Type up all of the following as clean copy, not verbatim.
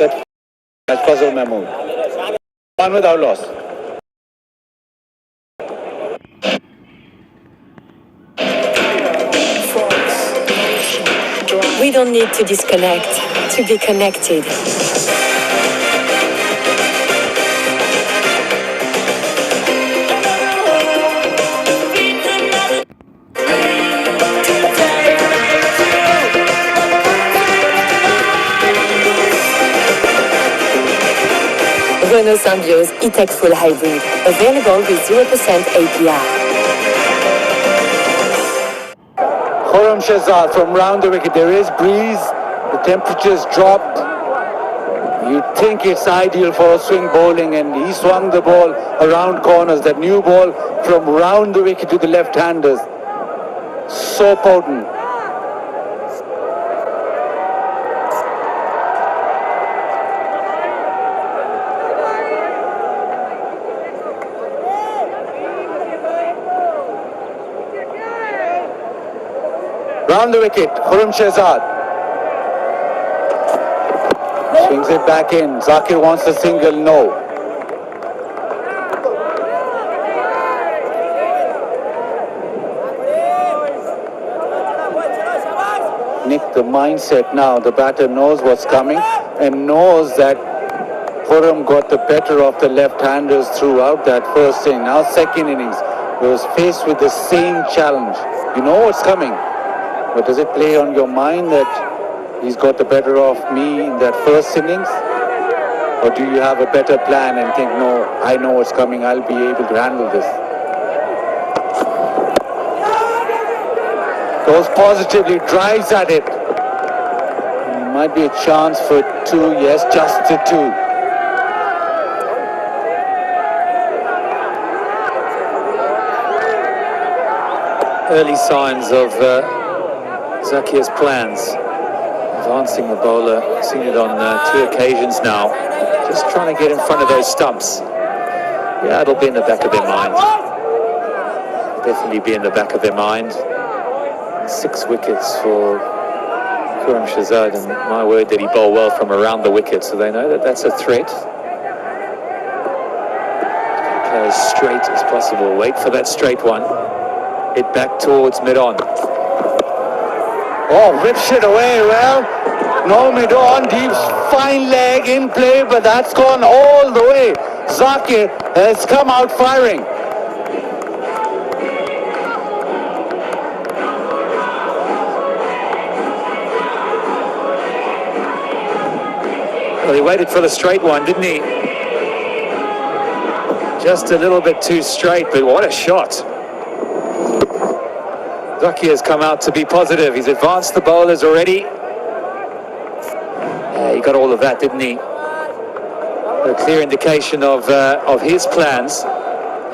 that Fazal Mahmood. One without loss. We don't need to disconnect to be connected. Renault Symbioz E-Tech Full Hybrid, available with 0% APR. Khurram Shahzad from round the wicket. There is breeze, the temperature's dropped. You'd think it's ideal for swing bowling, and he swung the ball around corners. That new ball from round the wicket to the left-handers. So potent. Round the wicket, Khurram Shahzad. Swings it back in. Zakir wants a single, no. Nick, the mindset now, the batter knows what's coming and knows that Khurram got the better of the left-handers throughout that first inning. Now second innings, he was faced with the same challenge. You know what's coming. But does it play on your mind that he's got the better of me in that first innings? Or do you have a better plan and think, no, I know what's coming, I'll be able to handle this? Goes positively, drives at it. Might be a chance for two, yes, just a two. Early signs of Zakir's plans, advancing the bowler, seen it on 2 occasions now, just trying to get in front of those stumps. Yeah, it'll be in the back of their mind. Definitely be in the back of their mind. 6 wickets for Khurram Shahzad, and my word, did he bowl well from around the wicket, so they know that that's a threat. Play as straight as possible, wait for that straight one, hit back towards mid-on. Oh, rips it away. Well, no mid-on, deep, fine leg in play, but that's gone all the way. Zakir has come out firing. Well, he waited for the straight one, didn't he? Just a little bit too straight, but what a shot. Zakir has come out to be positive. He's advanced the bowlers already. Yeah, he got all of that, didn't he? A clear indication of his plans.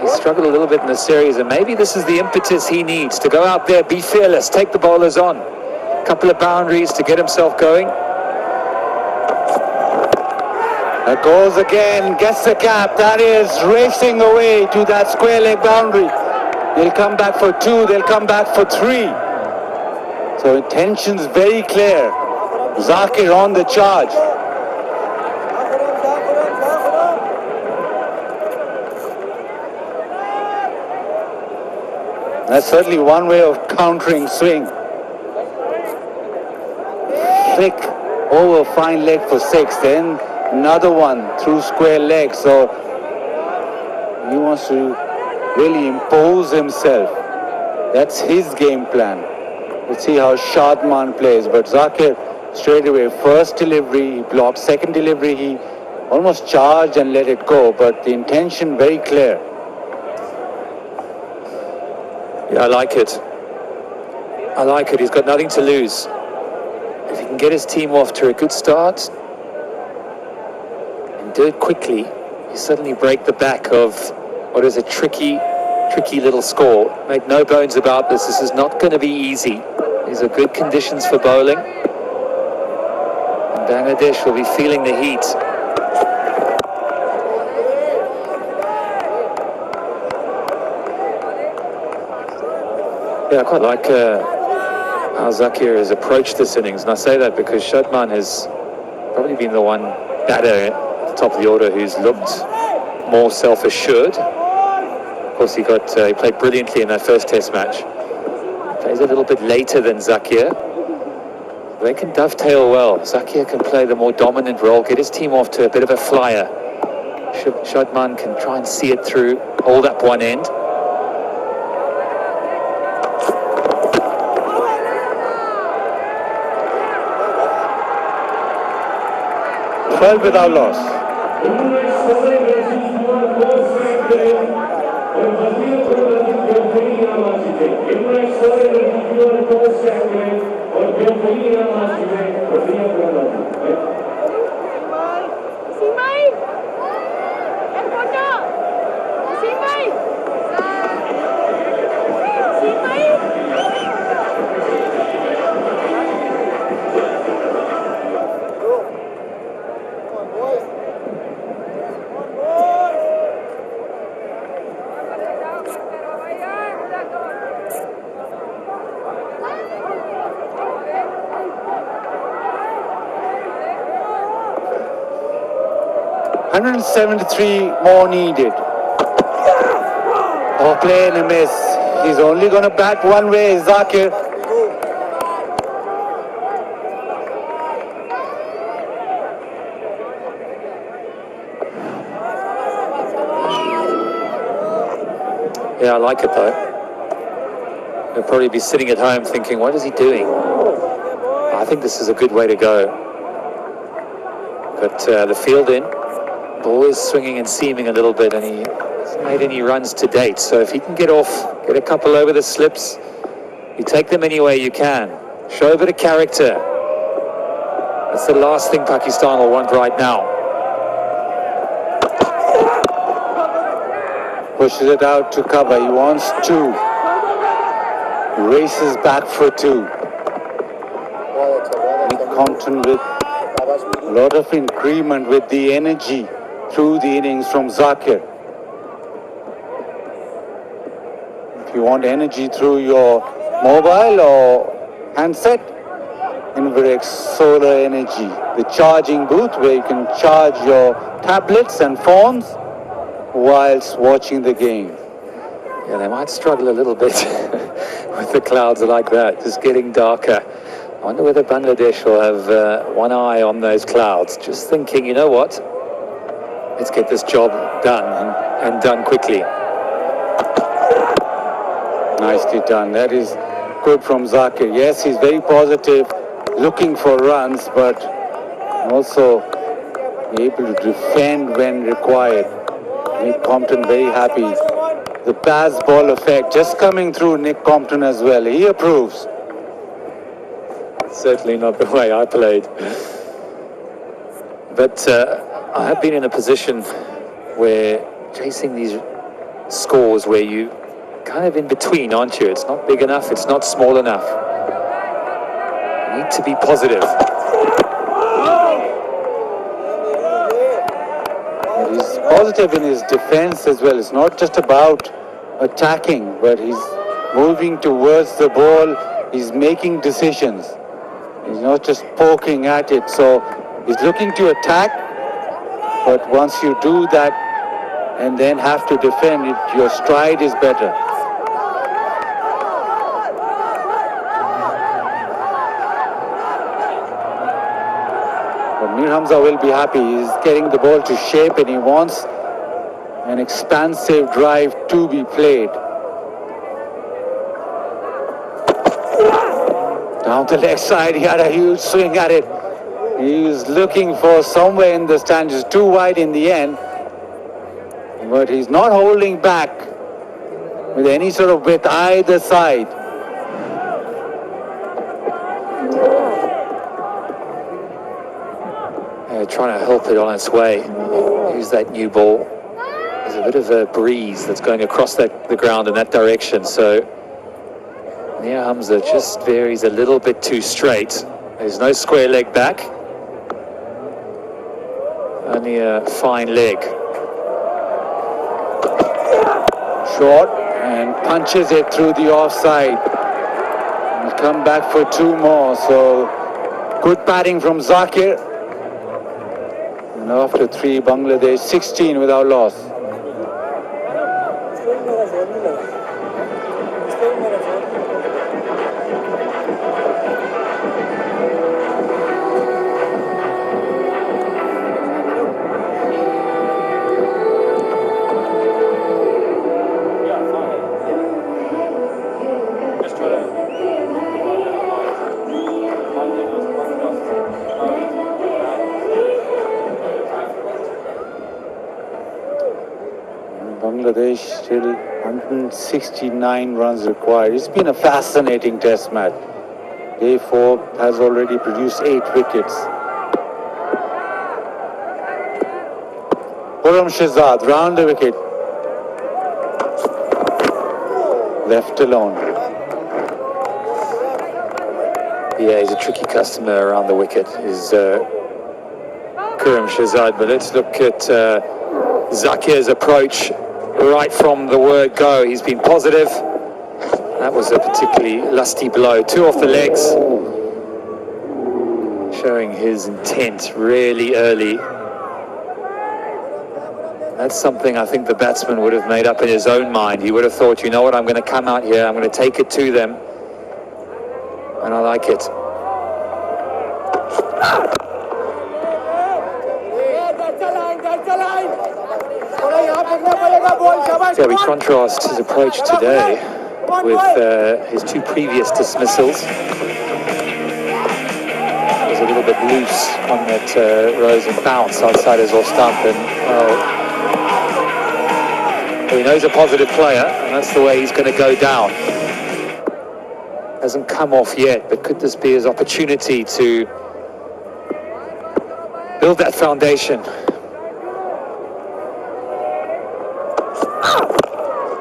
He struggled a little bit in the series, and maybe this is the impetus he needs to go out there, be fearless, take the bowlers on. A couple of boundaries to get himself going. That goes again, gets the cap. That is racing away to that square leg boundary. They'll come back for 2, they'll come back for 3. So intention's very clear. Zakir on the charge. That's certainly one way of countering swing. Thick over fine leg for 6, then another one through square leg. So he wants to really impose himself. That's his game plan. Let's see how Shadman plays. But Zakir straight away, first delivery he blocked, second delivery he almost charged and let it go, but the intention very clear. Yeah, I like it. I like it. He's got nothing to lose. If he can get his team off to a good start and do it quickly, you suddenly break the back of what is a tricky little score. Make no bones about this. This is not going to be easy. These are good conditions for bowling. And Bangladesh will be feeling the heat. Yeah, I quite like how Zakir has approached this innings. And I say that because Shadman has probably been the one batter at the top of the order who's looked more self-assured. Of course, he played brilliantly in that first test match. Plays a little bit later than Zakir. They can dovetail well. Zakir can play the more dominant role, get his team off to a bit of a flyer. Shadman can try and see it through, hold up one end. Well, without loss. $173 more needed. Oh, play and a miss. He's only going to bat one way, Zakir. Yeah, I like it though. He'll probably be sitting at home thinking, what is he doing? I think this is a good way to go. But the field in, ball is swinging and seaming a little bit, and he hasn't made any runs to date. So if he can get off, get a couple over the slips, you take them any way you can. Show a bit of character. That's the last thing Pakistan will want right now. Pushes it out to cover. He wants two. Races back for two. Nick Compton with a lot of increment with the energy through the innings from Zakir. If you want energy through your mobile or handset, Inverex Solar Energy, the charging booth where you can charge your tablets and phones whilst watching the game. Yeah, they might struggle a little bit with the clouds like that, just getting darker. I wonder whether Bangladesh will have one eye on those clouds, just thinking, you know what, let's get this job done and done quickly. Nicely done. That is good from Zakir. Yes, he's very positive, looking for runs, but also able to defend when required. Nick Compton very happy. The pass ball effect just coming through Nick Compton as well. He approves. Certainly not the way I played. But I have been in a position where chasing these scores where you kind of in between, aren't you? It's not big enough, it's not small enough. You need to be positive. He's positive in his defense as well. It's not just about attacking, but he's moving towards the ball. He's making decisions. He's not just poking at it. So he's looking to attack, but once you do that and then have to defend it, your stride is better. Mir Hamza will be happy. He's getting the ball to shape and he wants an expansive drive to be played. Down the left side, he had a huge swing at it. He was looking for somewhere in the stand, just too wide in the end. But he's not holding back with any sort of width either side. Trying to help it on its way. Use that new ball. There's a bit of a breeze that's going across the ground in that direction, so Mir Hamza just varies a little bit too straight. There's no square leg back. Only a fine leg. Short and punches it through the offside. He'll come back for two more, so good batting from Zakir. And after 3, Bangladesh 16 without loss. Bangladesh still 169 runs required. It's been a fascinating test match. Day 4 has already produced 8 wickets. Khurram Shahzad round the wicket. Left alone. Yeah, he's a tricky customer around the wicket, is Khurram Shahzad. But let's look at Zakir's approach right from the word go. He's been positive. That was a particularly lusty blow. 2 off the legs. Showing his intent really early. That's something I think the batsman would have made up in his own mind. He would have thought, you know what, I'm going to come out here, I'm going to take it to them. And I like it. Yeah, we contrast his approach today with his 2 previous dismissals. He was a little bit loose on that rose and bounce outside his off stump, and he knows a positive player, and that's the way he's going to go down. Hasn't come off yet, but could this be his opportunity to build that foundation?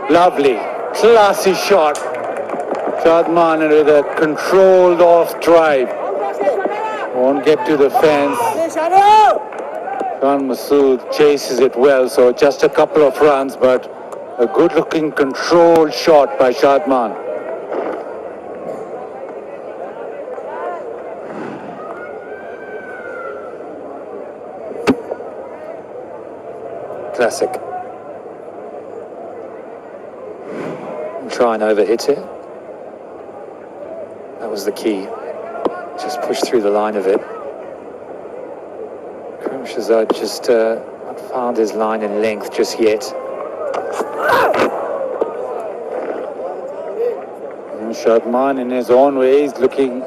Lovely, classy shot. Shadman with a controlled off drive. Won't get to the fence. Khan Masood chases it well, so just a couple of runs, but a good-looking controlled shot by Shadman. Classic. Try and overhit it. That was the key. Just push through the line of it. Khurram Shahzad just not found his line in length just yet. And Shadman in his own way is looking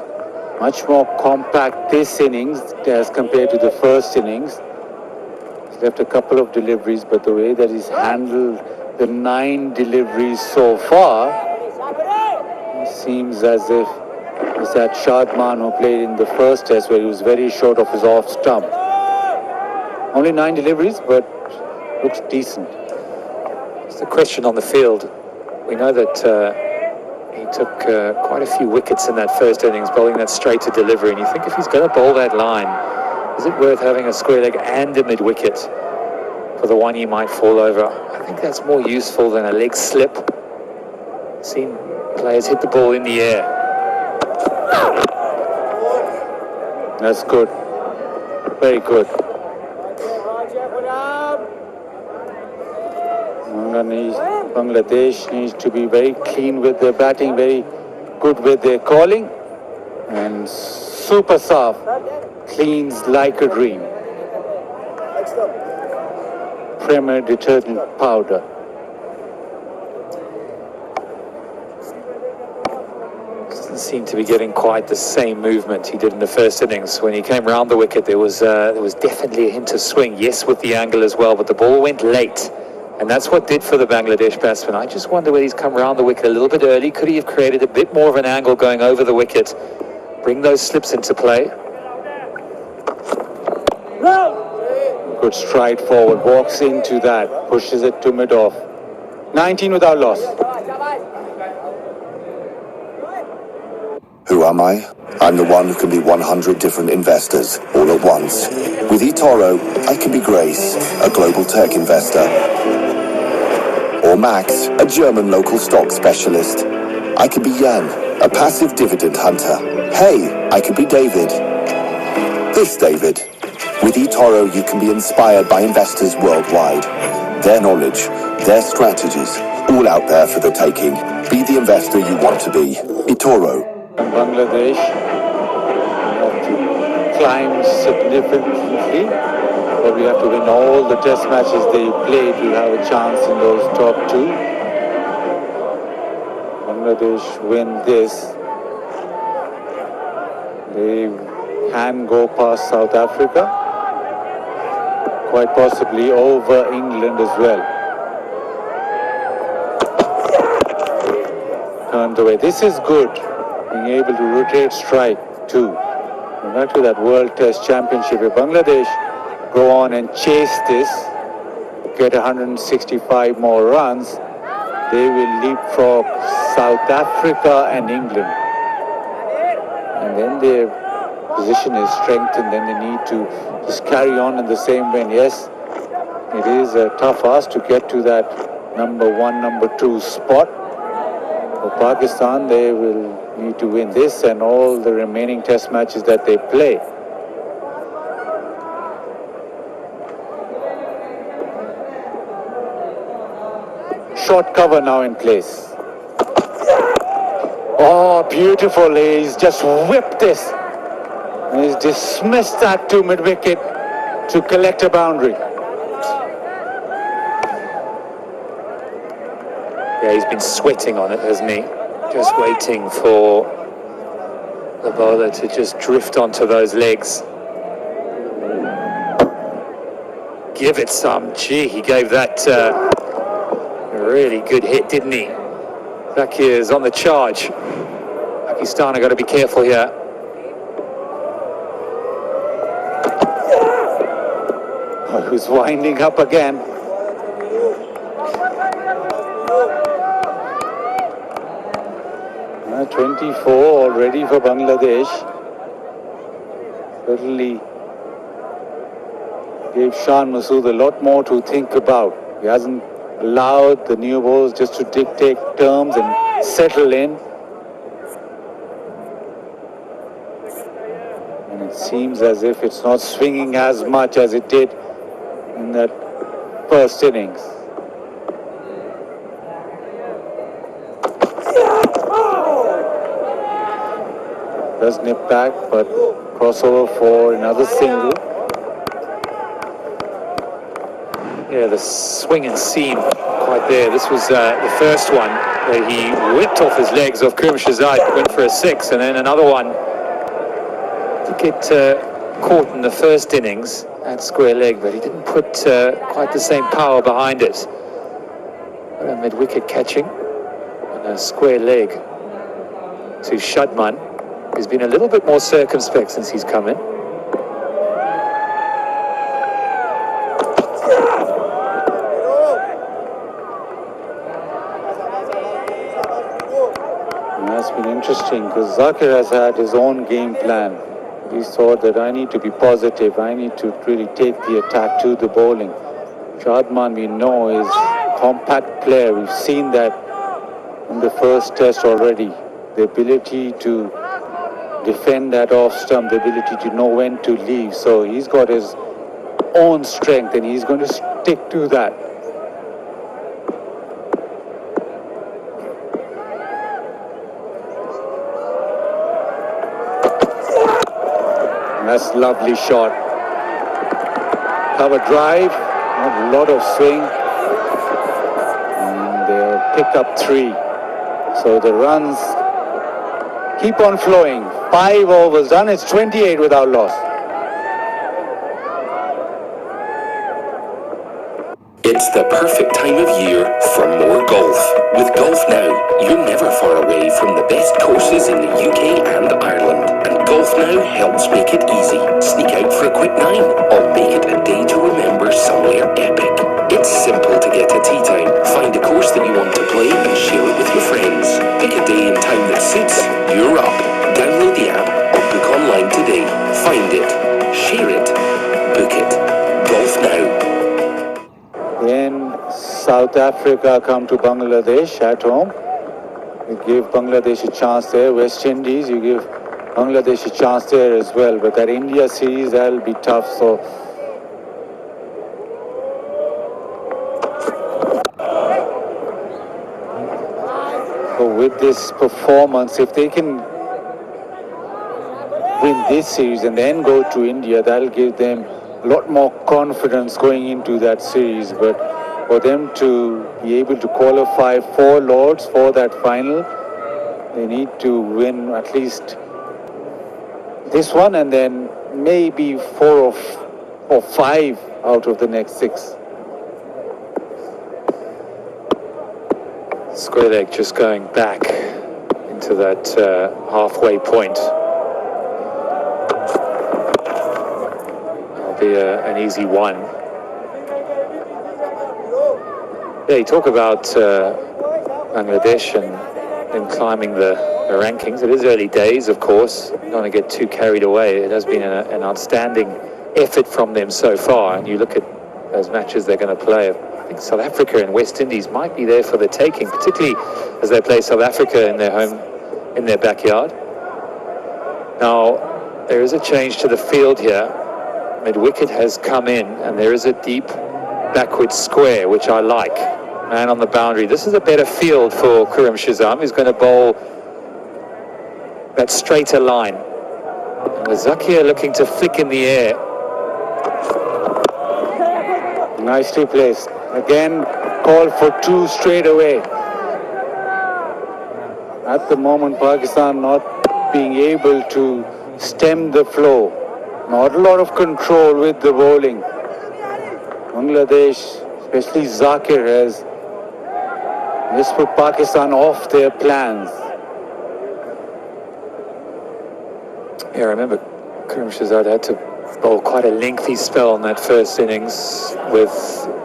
much more compact this innings as compared to the first innings. He's left a couple of deliveries, but the way that he's handled the 9 deliveries so far, it seems as if it's that Shadman who played in the first test where he was very short of his off stump. Only 9 deliveries, but looks decent. It's the question on the field. We know that he took quite a few wickets in that first innings, bowling that straight to delivery, and you think if he's going to bowl that line, is it worth having a square leg and a mid-wicket for the one he might fall over? I think that's more useful than a leg slip. Seen players hit the ball in the air. That's good. Very good. Bangladesh needs to be very clean with their batting, very good with their calling, and super soft, cleans like a dream. Premier detergent powder. Doesn't seem to be getting quite the same movement he did in the first innings. When he came round the wicket, there was definitely a hint of swing. Yes, with the angle as well, but the ball went late. And that's what did for the Bangladesh batsman. I just wonder whether he's come around the wicket a little bit early. Could he have created a bit more of an angle going over the wicket? Bring those slips into play. Good stride forward, walks into that, pushes it to mid-off. 19 without loss. Who am I? I'm the one who can be 100 different investors all at once. With eToro, I can be Grace, a global tech investor. Or Max, a German local stock specialist. I could be Jan, a passive dividend hunter. Hey, I could be David. This David. With eToro, you can be inspired by investors worldwide. Their knowledge, their strategies, all out there for the taking. Be the investor you want to be. eToro. Bangladesh have to climb significantly, but we have to win all the test matches they played. We'll have a chance in those top two. Bangladesh win this, they can go past South Africa, quite possibly over England as well. Turned away. This is good, being able to rotate strike too. Back to that World Test Championship. If Bangladesh go on and chase this, get 165 more runs, they will leapfrog South Africa and England. And then their position is strengthened, then they need to just carry on in the same vein. Yes, it is a tough ask to get to that number one, number two spot. For Pakistan, they will need to win this and all the remaining test matches that they play. Short cover now in place. Oh, beautiful. He's just whipped this. He's dismissed that to mid-wicket to collect a boundary. Yeah, he's been sweating on it, hasn't he? Just waiting for the bowler to just drift onto those legs. Give it some. Gee, he gave that a really good hit, didn't he? Zakir is on the charge. Pakistan have got to be careful here. Oh, who's winding up again? Uh, 24 already for Bangladesh. Certainly gave Shan Masood a lot more to think about. He hasn't allowed the new balls just to dictate terms and settle in. And it seems as if it's not swinging as much as it did in that first innings. Does nip back, but crossover for another single. Yeah, the swing and seam quite there. This was the first one where he whipped off his legs off Kurm Shazad, went for a six, and then another one to get caught in the first innings at square leg, but he didn't put quite the same power behind it. But a mid-wicket catching and a square leg to Shadman. He's been a little bit more circumspect since he's come in. That's been interesting because Zakir has had his own game plan. He thought that I need to be positive, I need to really take the attack to the bowling. Shadman, we know, is a compact player. We've seen that in the first test already. The ability to defend that off stump, the ability to know when to leave. So he's got his own strength and he's going to stick to that. That's a lovely shot. Cover drive, a lot of swing. And they'll pick up 3. So the runs keep on flowing. 5 overs done, it's 28 without loss. It's the perfect time of year for more golf. With Golf Now, you're never far away from the best courses in the UK and Ireland. And Golf Now helps make it easy. Sneak out for a quick 9 or make it a day to remember somewhere epic. It's simple to get a tee time. Find a course that you want to play and share it with your friends. Pick a day and time that suits. You're up. Download the app or book online today. Find it, share it, book it. Golf Now. When South Africa come to Bangladesh at home, you give Bangladesh a chance there. West Indies, you give Bangladesh a chance there as well, but that India series, that'll be tough. So with this performance, if they can win this series and then go to India, that'll give them a lot more confidence going into that series. But for them to be able to qualify 4 Lords for that final, they need to win at least this one and then maybe 4 or 5 out of the next 6. Square leg just going back into that halfway point. That'll be an easy one. Yeah, you talk about Bangladesh and them climbing the rankings. It is early days, of course. Don't want to get too carried away. It has been an outstanding effort from them so far. And you look at those matches they're going to play. I think South Africa and West Indies might be there for the taking, particularly as they play South Africa in their home, in their backyard. Now, there is a change to the field here. Mid-wicket has come in, and there is a deep backward square, which I like. Man on the boundary. This is a better field for Khurram Shazam, who's going to bowl that straighter line. And with Zakir looking to flick in the air. Nicely placed. Again, call for 2 straight away. At the moment, Pakistan not being able to stem the flow. Not a lot of control with the bowling. Bangladesh, especially Zakir, has just put Pakistan off their plans. Yeah, I remember Khurram Shahzad had to bowl quite a lengthy spell in that first innings with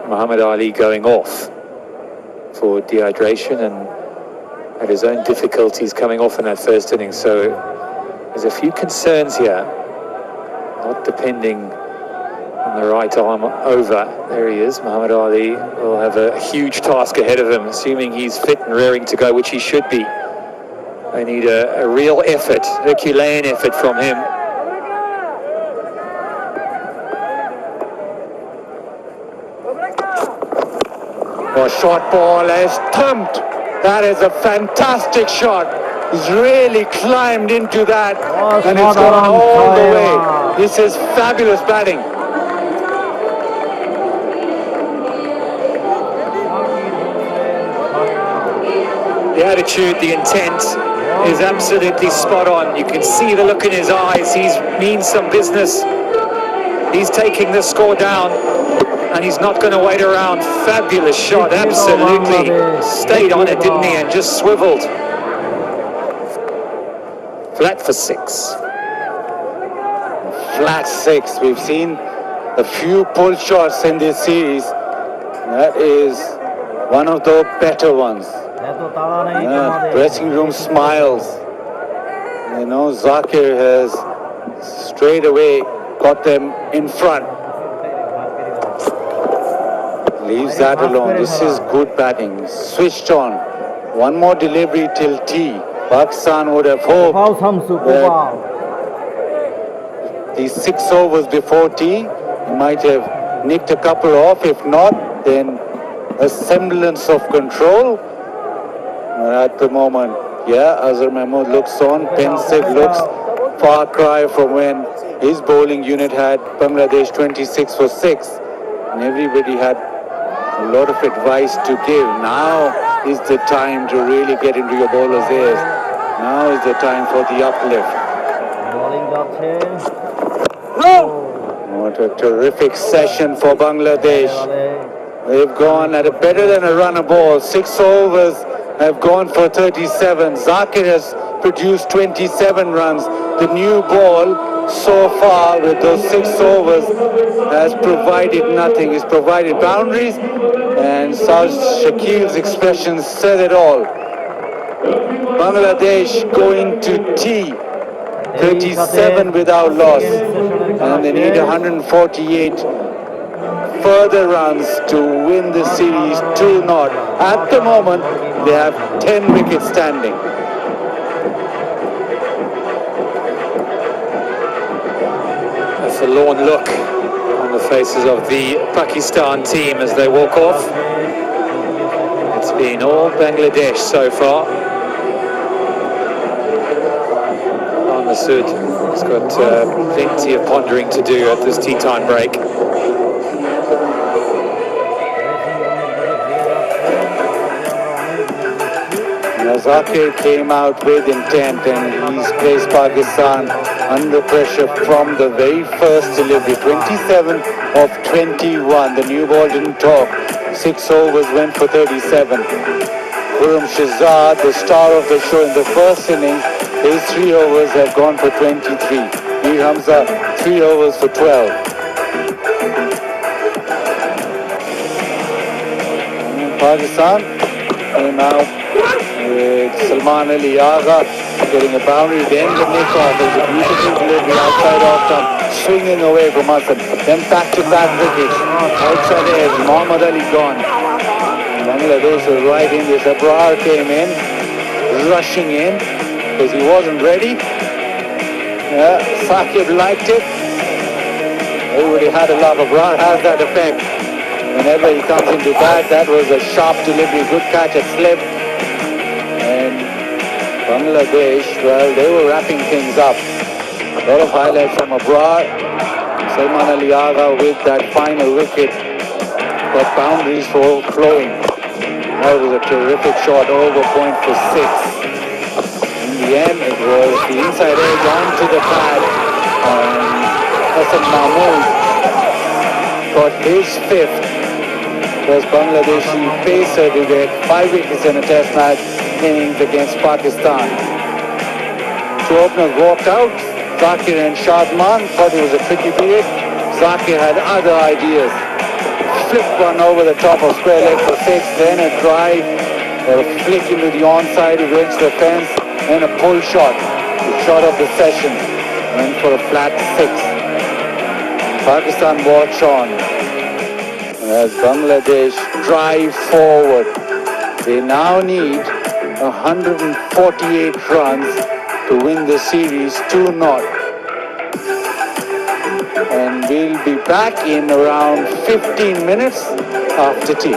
Muhammad Ali going off for dehydration and had his own difficulties coming off in that first innings. So there's a few concerns here, not depending on the right arm over. There he is. Muhammad Ali will have a huge task ahead of him, assuming he's fit and raring to go, which he should be. They need a real effort, Herculean effort from him. A short ball has thumped. That is a fantastic shot. He's really climbed into that and it's gone all the way. This is fabulous batting. The attitude, the intent is absolutely spot on. You can see the look in his eyes. He means some business. He's taking the score down and he's not going to wait around. Fabulous shot, absolutely. Stayed on it, didn't he, and just swiveled. Flat for 6. Flat 6. We've seen a few pull shots in this series. That is one of the better ones. Dressing room smiles. You know, Zakir has straight away got them in front. Leaves that alone. This is good batting. Switched on. One more delivery till tea. Pakistan would have hoped that these 6 overs before tea, he might have nicked a couple off. If not, then a semblance of control. At the moment, yeah, Azhar Mahmood looks on, pensive looks, far cry from when his bowling unit had Bangladesh 26 for 6. And everybody had a lot of advice to give. Now is the time to really get into your bowler's ears. Now is the time for the uplift. What a terrific session for Bangladesh. They've gone at a better than a run a ball. 6 overs have gone for 37. Zakir has produced 27 runs. The new ball so far with those 6 overs has provided nothing. It's provided boundaries, and Saj Shakil's expressions said it all. Bangladesh going to tea, 37 without loss, and they need 148 further runs to win the series 2-0. At the moment, they have 10 wickets standing. a lorn look on the faces of the Pakistan team as they walk off. It's been all Bangladesh so far. Masood has got plenty of pondering to do at this tea time break. Zakir came out with intent and he's placed Pakistan under pressure from the very first delivery. 27 of 21. The new ball didn't talk. 6 overs went for 37. Khurram Shahzad, the star of the show in the first innings, his 3 overs have gone for 23. Mir Hamza, 3 overs for 12. Pakistan came out with Salman Ali Agha getting a boundary, then the nick-off. There's a beautiful delivery outside off stump, swinging away from Hassan. Then back-to-back wickets. Outside edge, Muhammad Ali gone. Bangladesh was right in this. Abrar came in, rushing in, because he wasn't ready. Saqib liked it. Everybody had a lot. Abrar has that effect. Whenever he comes into bat, that was a sharp delivery, good catch at slip. And Bangladesh, well, they were wrapping things up. A lot of highlights from Abrar. Salman Ali Agha with that final wicket. Got boundaries for flowing. That was a terrific shot, over point for 6. In the end, it was the inside edge onto the pad. Hassan Mahmood got his 5th. Was Bangladeshi pacer to get 5 wickets in a test match innings against Pakistan. 2 openers walked out. Zakir and Shadman thought it was a tricky period. Zakir had other ideas. Flipped one over the top of square leg for 6, then a drive, a flick into the onside against the fence, and a pull shot. The shot of the session, went for a flat 6. Pakistan watch on as Bangladesh drive forward. They now need 148 runs to win the series 2-0. And we'll be back in around 15 minutes after tea.